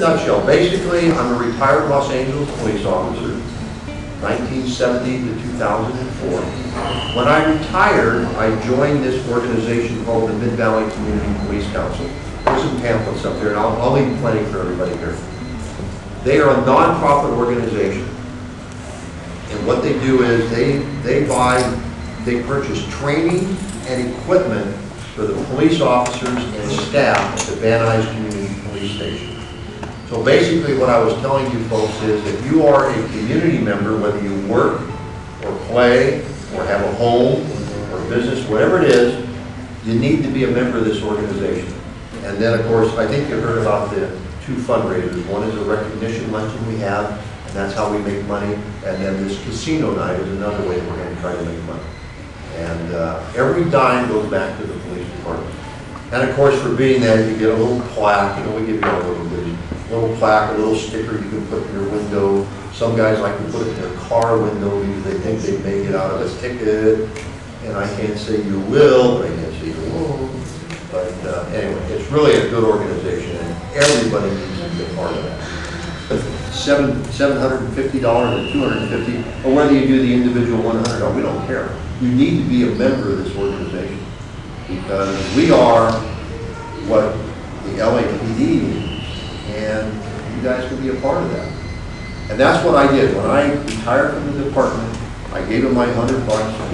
nutshell, basically, I'm a retired Los Angeles police officer, 1970 to 2004. When I retired, I joined this organization called the Mid-Valley Community Police Council. There's some pamphlets up there, and I'll leave plenty for everybody here. They are a nonprofit organization, and what they do is they purchase training and equipment for the police officers and staff at the Van Nuys Community Police Station. So basically what I was telling you folks is if you are a community member, whether you work or play or have a home or business, whatever it is, you need to be a member of this organization. And then of course, I think you heard about the two fundraisers. One is a recognition luncheon we have, and that's how we make money. And then this casino night is another way that we're going to try to make money. And every dime goes back to the police department. And of course, for being that, you get a little plaque. You know, we give you a little plaque, a little sticker you can put in your window. Some guys like to put it in their car window because they think they may get out of a ticket. And I can't say you will, but I can't say you won't. But anyway, it's really a good organization, and everybody needs to be a part of that. $750 or $250, or whether you do the individual $100, we don't care. You need to be a member of this organization because we are what the LAPD needs, and you guys can be a part of that. And that's what I did. When I retired from the department, I gave them my $100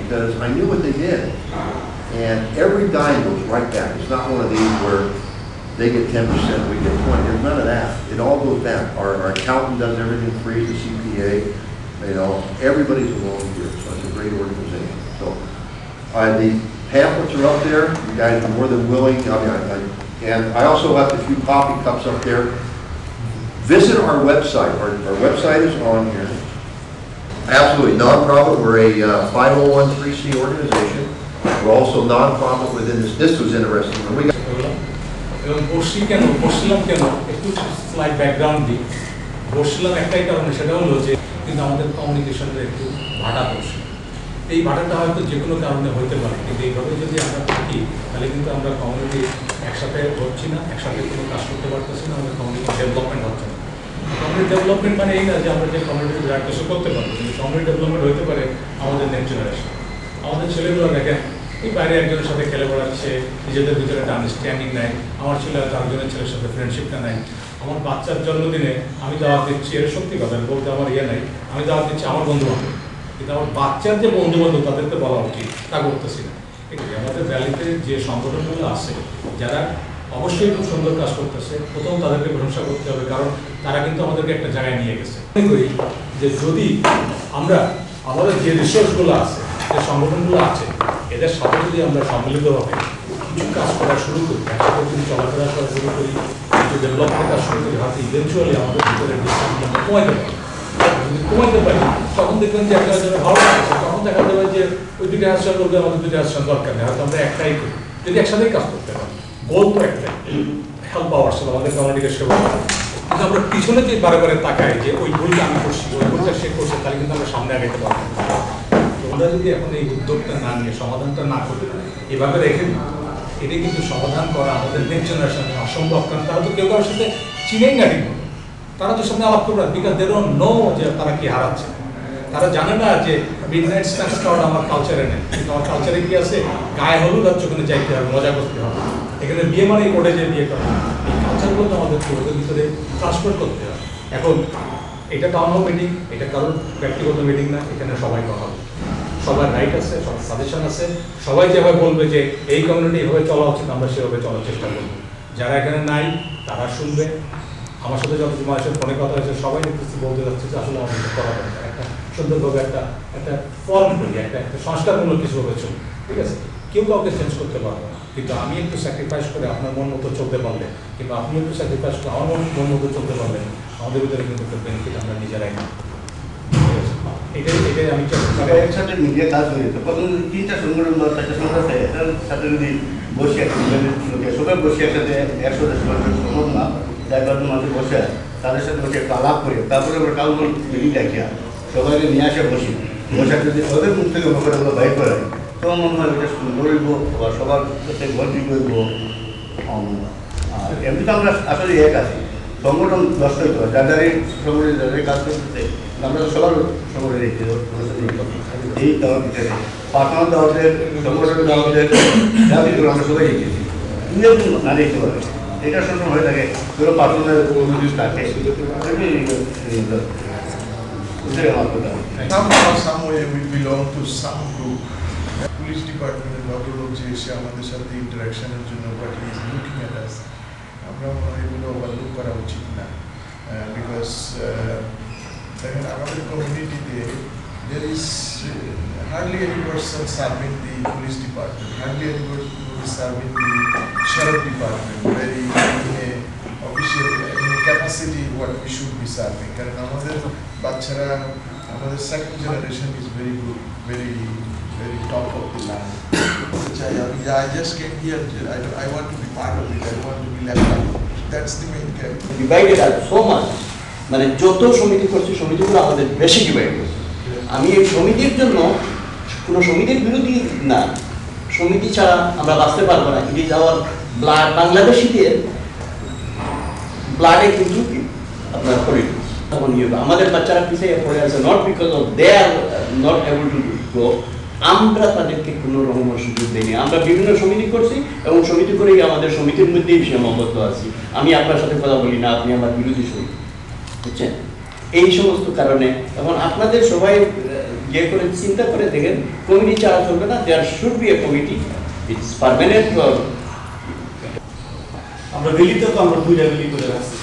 because I knew what they did. And every dime goes right back. It's not one of these where they get 10%, we get 20. There's none of that. It all goes back. Our accountant does everything free, the CPA, you know, everybody's a volunteer, so it's a great organization. So the pamphlets are up there. You guys are more than willing. And I also left a few coffee cups up there. Visit our website. Our website is on here. Absolutely nonprofit. We're a 501(c)(3) organization. We're also nonprofit within this. This was interesting. When we got slide background দিই বসলাম একটাই কারণে সেটা হলো যে কিন্তু আমাদের কমিউনিকেশনের একটু ভাটা বসে এই ভাটাটা হয়তো যে কোনো কারণে হতে পারে কিন্তু এইভাবে যদি আমরা থাকি তাহলে কিন্তু আমরা কমিউনিটি একসাথে হচ্ছি না একসাথে কোনো কাজ করতে পারতেছি না আমাদের কমিউনিটি ডেভেলপমেন্ট হচ্ছে না কমিউনিটি ডেভেলপমেন্ট মানে এই না যে আমরা যে কমিউনিটি বিরাট কিছু করতে পারবো কিন্তু কমিউনিটি ডেভেলপমেন্ট হতে পারে আমাদের নেক্সট জেনারেশন আমাদের ছেলেগুলো দেখেন এই বাইরে একজনের সাথে খেলে বেড়াচ্ছে নিজেদের ভিতরে একটা আন্ডারস্ট্যান্ডিং নেই আমার ছেলে আরেকজনের ছেলের সাথে ফ্রেন্ডশিপটা নেই আমার বাচ্চার জন্মদিনে আমি দাওয়াত দিচ্ছি এর সত্যি কথা বলতে আমার ইয়ে নাই আমি দাওয়াত দিচ্ছি আমার বন্ধু বান্ধব কিন্তু আমার বাচ্চার যে বন্ধু বান্ধব তাদেরকে বলা উচিত তা করতেছি না ঠিক আছে আমাদের ভ্যালিতে যে সংগঠনগুলো আছে যারা অবশ্যই খুব সুন্দর কাজ করতেছে প্রথম তাদেরকে প্রশংসা করতে হবে কারণ তারা কিন্তু আমাদেরকে একটা জায়গায় নিয়ে গেছে মনে করি যে যদি আমরা আমাদের যে রিসোর্সগুলো আছে যে সংগঠনগুলো আছে এদের সাথে যদি আমরা সম্মিলিতভাবে কিছু কাজ করা শুরু করি একসাথে যদি চলাফেরা করা শুরু করি কিছু ডেভেলপমেন্ট কাজ শুরু করি হয়তো ইভেনচুয়ালি আমাদের ভিতরে ডিস্ট্যান্স আমরা কমাইতে পারি যদি কমাইতে পারি তখন দেখবেন যে একটা জন্য ভালো লাগছে তখন দেখা যাবে যে ওই দুটো অ্যাকশন করবে আমাদের দুটো অ্যাকশন দরকার নেই হয়তো আমরা একটাই করি যদি একসাথেই কাজ করতে পারি গোল তো একটাই হেল্প পাওয়ার সাথে আমাদের কমিউনিটিকে সেবা করা কিন্তু আমরা পিছনে যে বারে বারে তাকাই যে ওই ভুলটা আমি করছি ওই ভুলটা সে করছে তাহলে কিন্তু আমরা সামনে আগাইতে পারবো আমরা যদি এখন এই উদ্যোগটা না নিয়ে সমাধানটা না করতে এভাবে রেখে দিই এটা কিন্তু সমাধান করা আমাদের নেক্সট জেনারেশনে অসম্ভব কারণ তারা তো কেউ কারোর সাথে চিনেই না ঠিক তারা তো সামনে আলাপ করবে বিকজ দে ডোন্ট নো যে তারা কি হারাচ্ছে তারা জানে না যে মিডনাইট স্ন্যাক্স খাওয়াটা আমার কালচারে নেই কিন্তু আমার কালচারে কি আছে গায়ে হলুদ হচ্ছে ওখানে যাইতে হবে মজা করতে হবে এখানে বিয়ে মানে কোর্টে যে বিয়ে করা এই কালচারগুলো তো আমাদের ওদের ভিতরে ট্রান্সফার করতে হবে এখন এটা টাউন হল মিটিং এটা কারোর ব্যক্তিগত মিটিং না এখানে সবাই কথা হবে সবার রাইট আছে সবার সাজেশন আছে সবাই যেভাবে বলবে যে এই কমিউনিটি এভাবে চলা উচিত আমরা সেভাবে চলার চেষ্টা করব যারা এখানে নাই তারা শুনবে আমার সাথে যত মানুষের ফোনে কথা হয়েছে সবাই দেখতেছি বলতে যাচ্ছে যে আসলে আমাদের করা দরকার একটা সুন্দরভাবে একটা ফর্ম করি একটা সংস্কারমূলক কিছু হবে চলবে ঠিক আছে কেউ কাউকে চেঞ্জ করতে পারবে না কিন্তু আমি একটু স্যাক্রিফাইস করে আপনার মন মতো চলতে পারলে কিংবা আপনি একটু স্যাক্রিফাইস করে আমার মন মতো চলতে পারলেন আমাদের ভিতরে কিন্তু একটা বেনিফিট আমরা নিজেরাই না এটাই আমি একসাথে মিডিয়া কাজ হয়ে যেত প্রথম 3টা সংগঠন বা 4টা সংগঠন এটার সাথে যদি বসে সবাই বসে একসাথে 100 সম্ভব না ড্রাইভারের মাঝে বসে তাদের সাথে বসে একটা আলাপ করে তারপরে আমরা কাউন্ট মিটিং দেখিয়া সবাইকে নিয়ে আসে বসে যদি ওদের মুখ থেকে ব্যাপারগুলো বাইর করে তখন মনে হয় এটা সুন্দর হইব বা সবার সাথে গল্প করব এমনি তো আমরা আসলে এক আছি সংগঠন নষ্ট হইতে পারে, যাদের সংগঠন যাদের কাজ করতেছে আমরা সবার সংগঠন রেখে এই দাওয়ার ভিতরে পাঠানো দাওয়াতের সংগঠন দাওয়াতের দাবিগুলো আমরা সবাই রেখেছি ইন্ডিয়ান না রেখতে পারে এটা সবসময় হয়ে থাকে ধরো পাঠানোর অনুযায়ী থাকে Somehow, some way we belong to some group. Police ডিপার্টমেন্টের ভদ্রলোক যে এসে আমাদের সাথে ইন্টারাকশনের জন্য বাট ইজ লুকিং এট আস আমরা মনে হয় এগুলো ওভারলুক করা উচিত না বিকজ দেখেন আমাদের কমিউনিটিতে there is hardly any person serving the police department, hardly any person serving the sheriff department, very in a official in a capacity what we should be serving. কারণ আমাদের বাচ্চারা আমাদের second generation is very good, very top of the line. I just came here, I want to be part of it, I want to be left out. That's the main character. Divided us so much. মানে যত সমিতি করছে সমিতিগুলো আমাদের বেশি divide করছে। আমি এই সমিতির জন্য কোনো সমিতির বিরোধী না, সমিতি ছাড়া আমরা বাঁচতে পারবো না। ইট ইজ আওয়ার ব্লাড, বাংলাদেশিদের ব্লাডে কিন্তু আপনার পড়ে আমাদের বাচ্চারা পিছিয়ে পড়ে আছে, not because of they are not able to go. আমরা তাদেরকে কোনো রকম সুযোগ দিইনি। আমরা বিভিন্ন সমিতি করছি এবং সমিতি করেই আমাদের সমিতির মধ্যেই সীমাবদ্ধ আছি। আমি আপনার সাথে কথা বলি না, আপনি আমার বিরোধী সমিতি, বুঝছেন? এই সমস্ত কারণে এখন আপনাদের সবাই ইয়ে করে চিন্তা করে দেখেন, কমিটি ছাড়া চলবে না। There should be a committee, it's permanent. আমরা দিল্লিতে তো আমরা 2 লেভেলই করে রাখছি,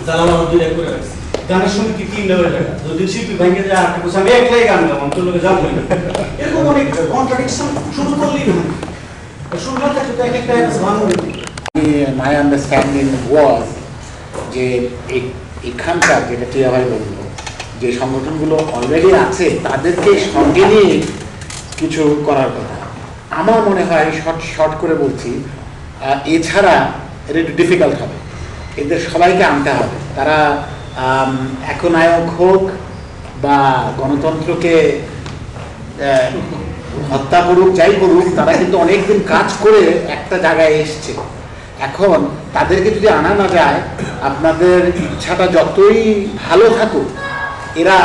জানালা 2 লেভেল করে রাখছি। গানের সমিতি 3 লেভেল টাকা, যদি শিল্পী ভাঙে যায় আর কিছু আমি একলাই গান গাবো, আমি তো লোকে যাবো না। এরকম অনেক কন্ট্রাডিকশন শুরু করলেই না, শুরু না থাকলে তো একটা ভাঙবে। My understanding was যে এখানকার যেটা টিয়া ভাই বলল, যে সংগঠনগুলো অলরেডি আছে তাদেরকে সঙ্গে নিয়ে কিছু করার কথা। আমার মনে হয় শর্ট করে বলছি, এছাড়া এটা একটু ডিফিকাল্ট হবে, এদের সবাইকে আনতে হবে। তারা একনায়ক হোক বা গণতন্ত্রকে হত্যা করুক, যাই করুক, তারা কিন্তু অনেকদিন কাজ করে একটা জায়গায় এসছে। এখন তাদেরকে যদি আনা না যায়, আপনাদের ইচ্ছাটা যতই ভালো থাকুক, এরা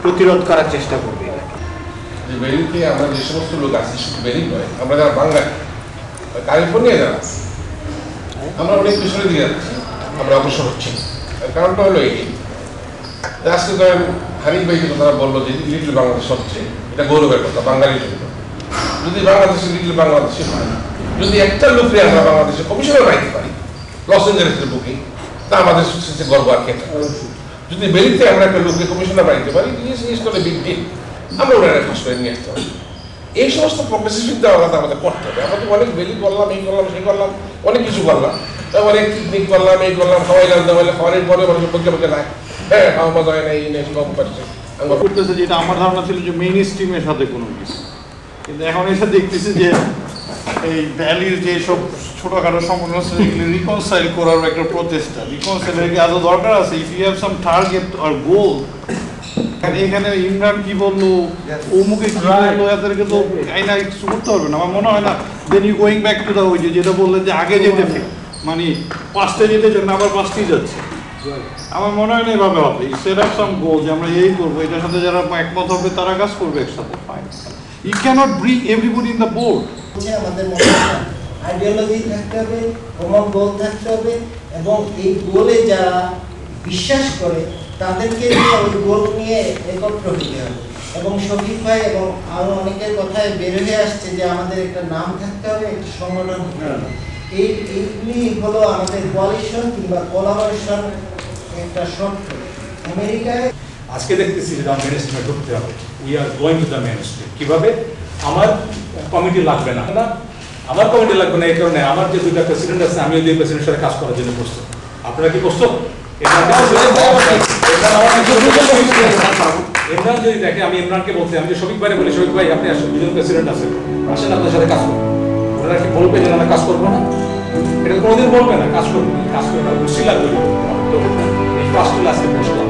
প্রতিরোধ করার চেষ্টা করবে। যে বেরিংকে আমরা যে সমস্ত লোক আছি, শুধু বেরিং নয়, আমরা যারা বাঙালি ক্যালিফোর্নিয়া যারা আছি, আমরা অনেক পিছনে দিয়ে যাচ্ছি, আমরা অগ্রসর হচ্ছি। কারণটা হলো এই, আজকে ধরেন হানিফ ভাই কিন্তু তারা বললো যে লিটল বাংলাদেশ হচ্ছে, এটা গৌরবের কথা বাঙালির জন্য। যদি বাংলাদেশে লিটল বাংলাদেশে হয়, যদি একটা লোকরে আমরা বাংলাদেশে কমিশনার বানাইতে পারি লস এঞ্জেলেসের বুকে, তা আমাদের গর্ব আর খেতে। যদি বেরিতে আমরা একটা লোককে কমিশনার বানাইতে পারি, বিগ ডিল, আমরা ওনারা ফাঁস করে নিয়ে আসতে পারি। এই সমস্ত প্রগ্রেসিভ চিন্তা ভাবনা আমাদের করতে হবে। আমরা তো অনেক বেলি করলাম, এই করলাম, সেই করলাম, অনেক কিছু করলাম, অনেক পিকনিক করলাম, এই করলাম, খাওয়াইলাম, দাওয়াইলাম, খাওয়ানোর পরে মানুষ বলতে বলতে নাই, হ্যাঁ খাওয়া মজা হয় না, এই নেই সব পাচ্ছে। করতেছে যেটা আমার ধারণা ছিল যে মেইন স্ট্রিমের সাথে কোনো কিছু, কিন্তু এখন এসে দেখতেছি যে এই ভ্যালির যে সব ছোটখাটো সংগঠন আছে এগুলি রিকনসাইল করার একটা প্রচেষ্টা। রিকনসাইলের কি আদৌ দরকার আছে? If you have some target or goal, এখানে ইমরান কি বললো, অমুকে কি বললো, এদেরকে তো আইনা কিছু করতে পারবে না। আমার মনে হয় না। Then you going back to the ওই যেটা বললেন যে আগে যেতে মানে 5টে যেতে চান আবার 5টি যাচ্ছে। আমার মনে হয় না এভাবে হবে। সেট আপ সাম গোল যে আমরা এই করবো, এটার সাথে যারা একমত হবে তারা কাজ করবে একসাথে। Fine, you cannot bring everybody in the board. আমাদের মনে হয় আইডিওলজি থাকতে হবে, কমন গোল থাকতে হবে, এবং এই গোলে যারা বিশ্বাস করে তাদেরকে নিয়ে ওই গোল নিয়ে একত্র হতে হবে। এবং শফিক ভাই এবং আরো অনেকের কথায় বের হয়ে আসছে যে আমাদের একটা নাম থাকতে হবে, একটা সংগঠন হতে হবে। এইগুলি হলো আমাদের কোয়ালিশন কিংবা কোলাবোরেশন একটা শর্ত। আমেরিকায় আজকে দেখতেছি যে মেইন স্ট্রিমে ঢুকতে হবে। We are going to the main stream. কিভাবে? আমার কমিটি লাগবে না, আমার কমিটি লাগবে না এই কারণে আমার যে 2টা প্রেসিডেন্ট আছে, আমি ওই 2 প্রেসিডেন্টের সাথে কাজ করার জন্য প্রস্তুত। আপনারা কি প্রস্তুত? ইমরান যদি দেখে, আমি ইমরানকে বলছি, আমি যে শফিক ভাই বলি, শফিক ভাই আপনি আসলে 2জন প্রেসিডেন্ট আছেন, আসেন আপনার সাথে কাজ করবো। ওনারা কি বলবে যে আমরা কাজ করবো না? এটা কোনোদিন বলবে না, কাজ করবো, কাজ করে উশিলা করি। এই ফার্স্ট ক্লাসে বসলাম।